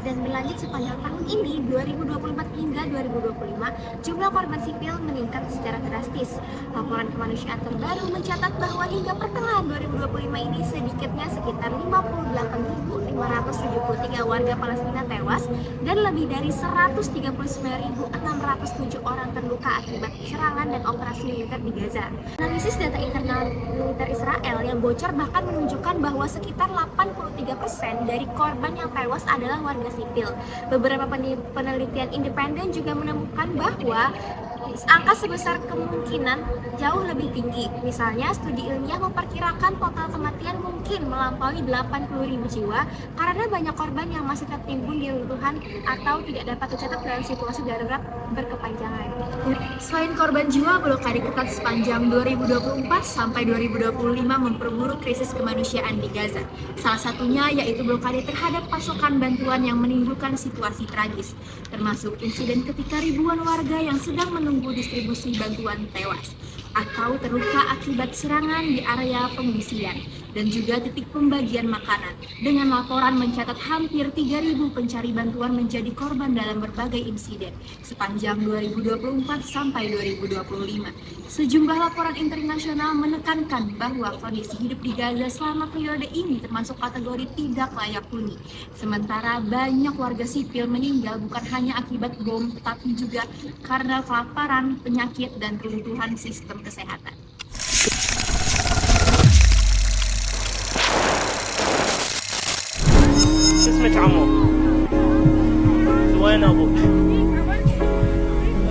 Dan berlanjut sepanjang tahun ini 2024 hingga 2025, jumlah korban sipil meningkat secara drastis. Laporan kemanusiaan terbaru mencatat bahwa hingga pertengahan 2025 ini sedikitnya sekitar 58.573 warga Palestina tewas dan lebih dari 139.607 orang terluka akibat serangan dan operasi militer di Gaza. Analisis data internal militer Israel yang bocor bahkan menunjukkan bahwa sekitar 83% dari korban yang tewas adalah warga sipil. Beberapa penelitian independen juga menemukan bahwa angka sebesar kemungkinan jauh lebih tinggi. Misalnya, studi ilmiah memperkirakan total kematian mungkin melampaui 80.000 jiwa karena banyak korban yang masih tertimbun di reruntuhan atau tidak dapat tercatat dalam situasi darurat berkepanjangan. Selain korban jiwa, blokade ketat sepanjang 2024 sampai 2025 memperburuk krisis kemanusiaan di Gaza. Salah satunya yaitu blokade terhadap pasokan bantuan yang menimbulkan situasi tragis, termasuk insiden ketika ribuan warga yang sedang menunggu distribusi bantuan tewas atau terluka akibat serangan di area pengungsian, dan juga titik pembagian makanan. Dengan laporan mencatat hampir 3.000 pencari bantuan menjadi korban dalam berbagai insiden sepanjang 2024 sampai 2025. Sejumlah laporan internasional menekankan bahwa kondisi hidup di Gaza selama periode ini termasuk kategori tidak layak huni. Sementara banyak warga sipil meninggal bukan hanya akibat bom, tetapi juga karena kelaparan, penyakit, dan keruntuhan sistem kesehatan. اسمك عمو وين ابوك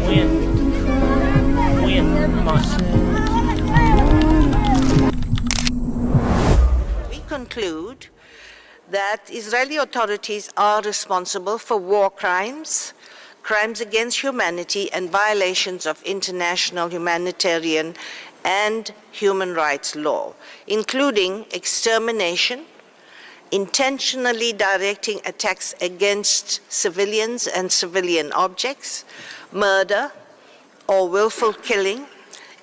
وين ماشي. We conclude that Israeli authorities are responsible for war crimes, crimes against humanity, and violations of international humanitarian and human rights law, including extermination, intentionally directing attacks against civilians and civilian objects, murder or willful killing,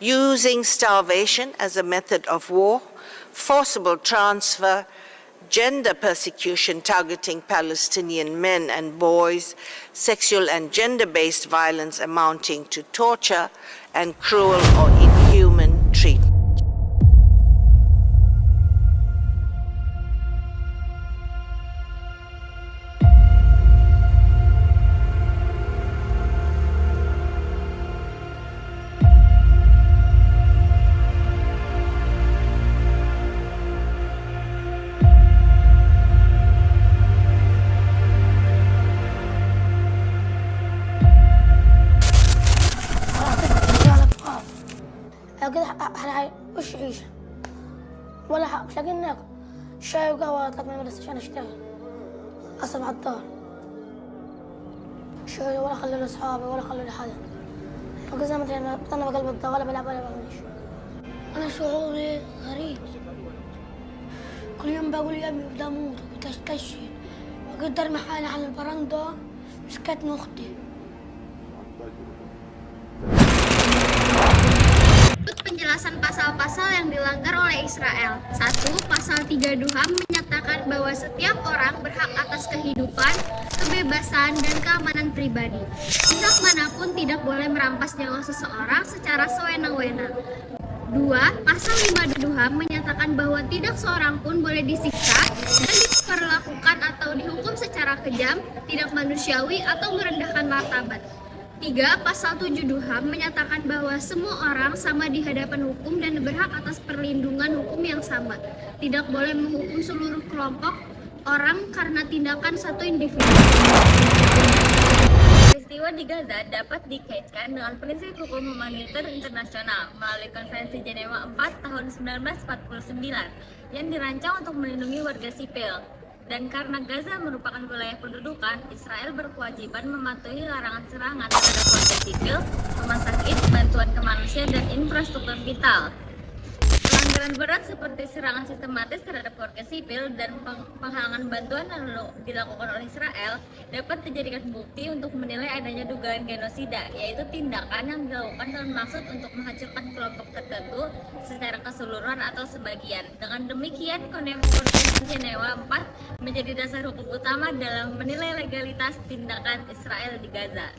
using starvation as a method of war, forcible transfer, gender persecution targeting Palestinian men and boys, sexual and gender-based violence amounting to torture, and cruel or inhuman treatment. وش عيشة ولا حق مش لاقيين ناكل شاي وقهوة طلعت من المدرسة عشان اشتغل أصرف على الدار شاي ولا خلوني أصحابي ولا خلوني حدا وقزنا مثلا بطلنا بقلب الدار ولا بلعب ولا بعملش. أنا شعوري غريب كل يوم بقول يا أمي بدي أموت وبتستشهد وأقدر محالي على البرندة مسكتني أختي. Penjelasan pasal-pasal yang dilanggar oleh Israel. 1. Pasal 3 Duham menyatakan bahwa setiap orang berhak atas kehidupan, kebebasan, dan keamanan pribadi. Pihak manapun tidak boleh merampas nyawa seseorang secara sewenang-wenang. 2. Pasal 5 Duham menyatakan bahwa tidak seorang pun boleh disiksa dan diperlakukan atau dihukum secara kejam, tidak manusiawi, atau merendahkan martabat. 3. Pasal 7 HAM menyatakan bahwa semua orang sama di hadapan hukum dan berhak atas perlindungan hukum yang sama. Tidak boleh menghukum seluruh kelompok orang karena tindakan satu individu. Peristiwa di Gaza dapat dikaitkan dengan prinsip hukum humaniter internasional melalui Konvensi Jenewa 4 tahun 1949 yang dirancang untuk melindungi warga sipil. Dan karena Gaza merupakan wilayah pendudukan, Israel berkewajiban mematuhi larangan serangan terhadap warga sipil, rumah sakit, bantuan kemanusiaan, dan infrastruktur vital. Pelanggaran berat seperti serangan sistematis terhadap warga sipil dan penghalangan bantuan yang dilakukan oleh Israel dapat dijadikan bukti untuk menilai adanya dugaan genosida, yaitu tindakan yang dilakukan dalam maksud untuk menghancurkan kelompok tertentu secara keseluruhan atau sebagian. Dengan demikian, Konvensi Jenewa 4 menjadi dasar hukum utama dalam menilai legalitas tindakan Israel di Gaza.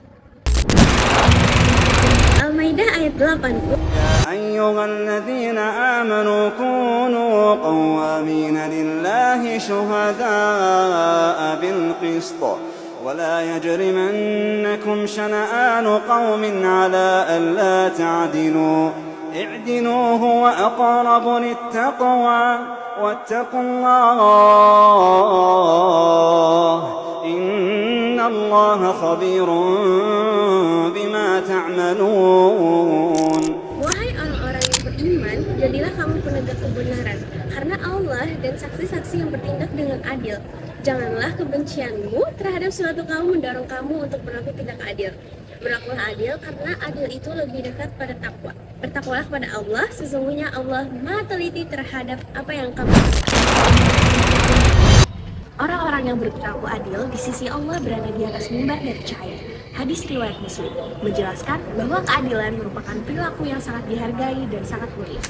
Al-Maidah ayat 8. يا أيها الذين آمنوا كونوا قوامين لله شهداء بالقسط ولا يجرمنكم شنآن قوم على ألا تعدلوا اعدلوا هو أقرب للتقوى واتقوا الله إن الله خبير بما تعملون. Wahai orang-orang yang beriman, jadilah kamu penegak kebenaran, karena Allah dan saksi-saksi yang bertindak dengan adil. Janganlah kebencianmu terhadap suatu kaum mendorong kamu untuk berlaku tidak adil. Berlakulah adil, karena adil itu lebih dekat pada takwa. Bertakwalah kepada Allah, sesungguhnya Allah Maha teliti terhadap apa yang kamu lakukan. Orang-orang yang berperilaku adil di sisi Allah berada di atas mimbar dari cahaya. Hadis riwayat Muslim menjelaskan bahwa keadilan merupakan perilaku yang sangat dihargai dan sangat mulia.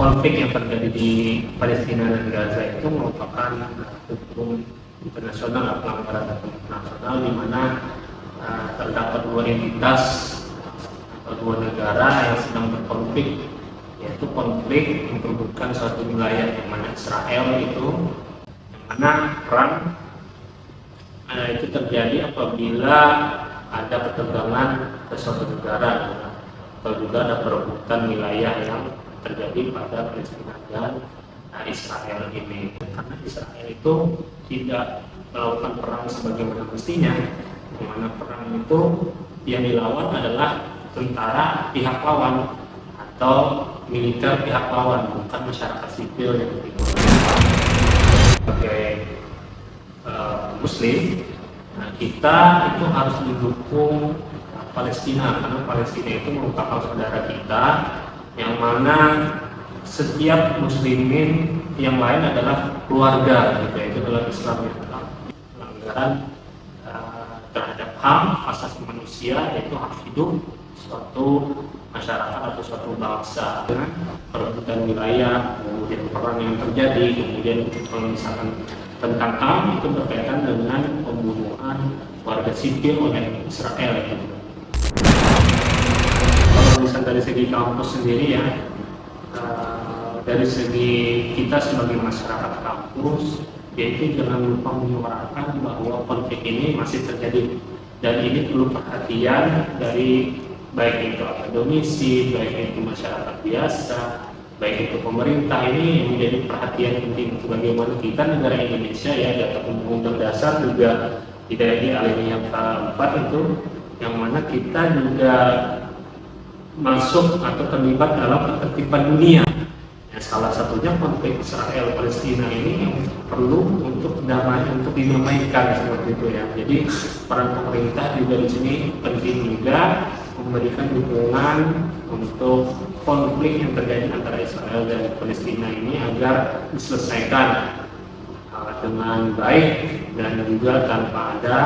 Konflik yang terjadi di Palestina dan Gaza itu merupakan hukum internasional, pelanggaran hukum internasional, di mana terdapat dua entitas atau dua negara yang sedang berkonflik, yaitu konflik memperebutkan suatu wilayah, yang mana Israel itu, yang mana perang itu terjadi apabila ada ketegangan ke suatu negara, atau juga ada perebutan wilayah yang terjadi pada Palestina dan Israel ini. Karena Israel itu tidak melakukan perang sebagaimana mestinya, di mana perang itu yang dilawan adalah tentara pihak lawan atau militer pihak lawan, bukan masyarakat sipil yang terlibat. Sebagai Muslim, kita itu harus mendukung Palestina, karena Palestina itu merupakan saudara kita, yang mana setiap muslimin yang lain adalah keluarga, gitu. Itu dalam Islam yang pelanggaran terhadap HAM, asasi manusia, yaitu hak hidup suatu masyarakat atau suatu bangsa. Dengan perebutan wilayah, kemudian perang yang terjadi, kemudian kalau misalkan tentang HAM itu berkaitan dengan pembunuhan warga sipil oleh Israel, gitu. Misalnya dari segi kampus sendiri ya, dari segi kita sebagai masyarakat kampus, yaitu jangan lupa menyuarakan bahwa konflik ini masih terjadi, dan ini perlu perhatian dari baik itu akademisi, baik itu masyarakat biasa, baik itu pemerintah. Ini menjadi perhatian penting bagaimana kita negara Indonesia ya, data Undang-Undang Dasar juga tidak di alinea yang keempat itu, yang mana kita juga masuk atau terlibat dalam ketertiban dunia. Ya, salah satunya konflik Israel Palestina ini yang perlu untuk didamaikan seperti itu ya. Jadi peran pemerintah juga di sini penting juga memberikan dukungan untuk konflik yang terjadi antara Israel dan Palestina ini agar diselesaikan dengan baik dan juga tanpa ada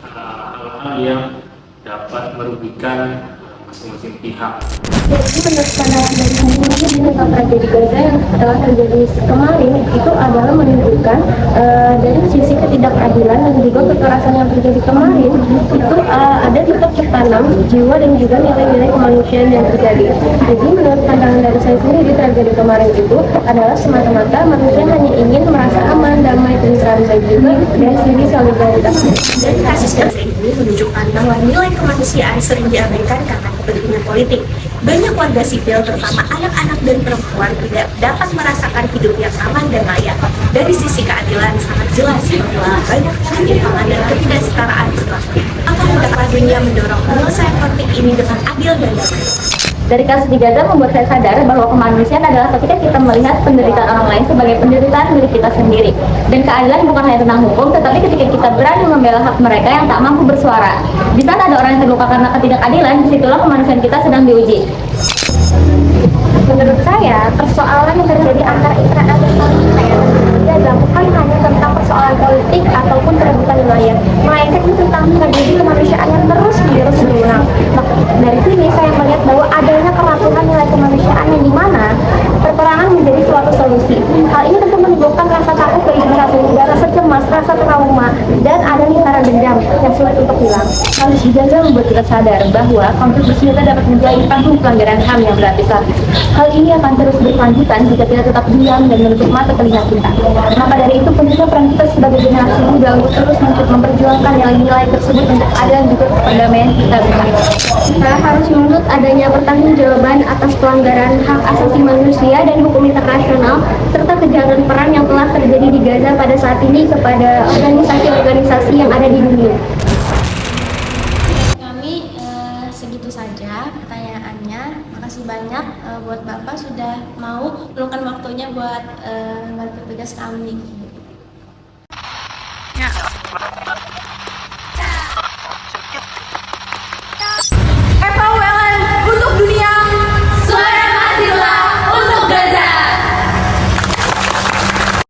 hal-hal yang dapat merugikan masing-masing pihak. Jadi menurut pandangan dari saya tentang tragedi Gaza yang telah terjadi kemarin itu adalah menunjukkan dari sisi ketidakadilan dan juga kekerasan yang terjadi kemarin itu ada titik tertanam jiwa dan juga nilai-nilai kemanusiaan yang terjadi. Jadi menurut pandangan dari saya sendiri tragedi kemarin itu adalah semata-mata manusia hanya ingin merasa aman, damai, tentram dan juga dari sisi solidaritas. Dan kasus Gaza ini menunjukkan bahwa nilai kemanusiaan sering diabaikan karena kepentingan politik. Banyak warga sipil, terutama anak-anak dan perempuan, tidak dapat merasakan hidup yang aman dan layak. Dari sisi keadilan sangat jelas bahwa banyak ketimpangan dan ketidaksetaraan berlaku. Maka hendaklah dunia mendorong penyelesaian konflik ini dengan adil dan damai. Dari kasus di Gaza membuat saya sadar bahwa kemanusiaan adalah ketika kita melihat penderitaan orang lain sebagai penderitaan milik kita sendiri. Dan keadilan bukan hanya tentang hukum, tetapi ketika kita berani membela hak mereka yang tak mampu bersuara. Di sana ada orang yang terluka karena ketidakadilan, disitulah kemanusiaan kita sedang diuji. Menurut saya, persoalan yang terjadi antara Israel dan Palestina Gaza bukan hanya tentang persoalan politik ataupun perebutan wilayah, melainkan itu tentang tragedi kemanusiaan yang terus-menerus berulang. Dari sini saya melihat bahwa adanya keratuhan nilai kemanusiaan yang dimana peperangan menjadi suatu solusi. Hal ini tentu menimbulkan rasa takut bagi pihak ketiga, rasa cemas, rasa trauma, dan ada lingkaran dendam yang sulit untuk hilang. Kasus di Gaza membuat kita sadar bahwa konflik bersenjata dapat menjadi panggung pelanggaran HAM yang berlapis-lapis. Hal ini akan terus berkelanjutan jika kita tetap diam dan menutup mata telinga kita. Maka dari itu pentingnya peran kita sebagai generasi muda untuk terus memperjuangkan nilai-nilai tersebut untuk adil dan juga perdamaian kita bersama. Kita harus menuntut adanya pertanggungjawaban atas pelanggaran hak asasi manusia dan hukum internasional serta kejahatan perang yang telah terjadi di Gaza pada saat ini kepada organisasi-organisasi yang ada di dunia. Kami segitu saja pertanyaannya. Makasih banyak buat Bapak sudah mau meluangkan waktunya buat bantu tugas kami.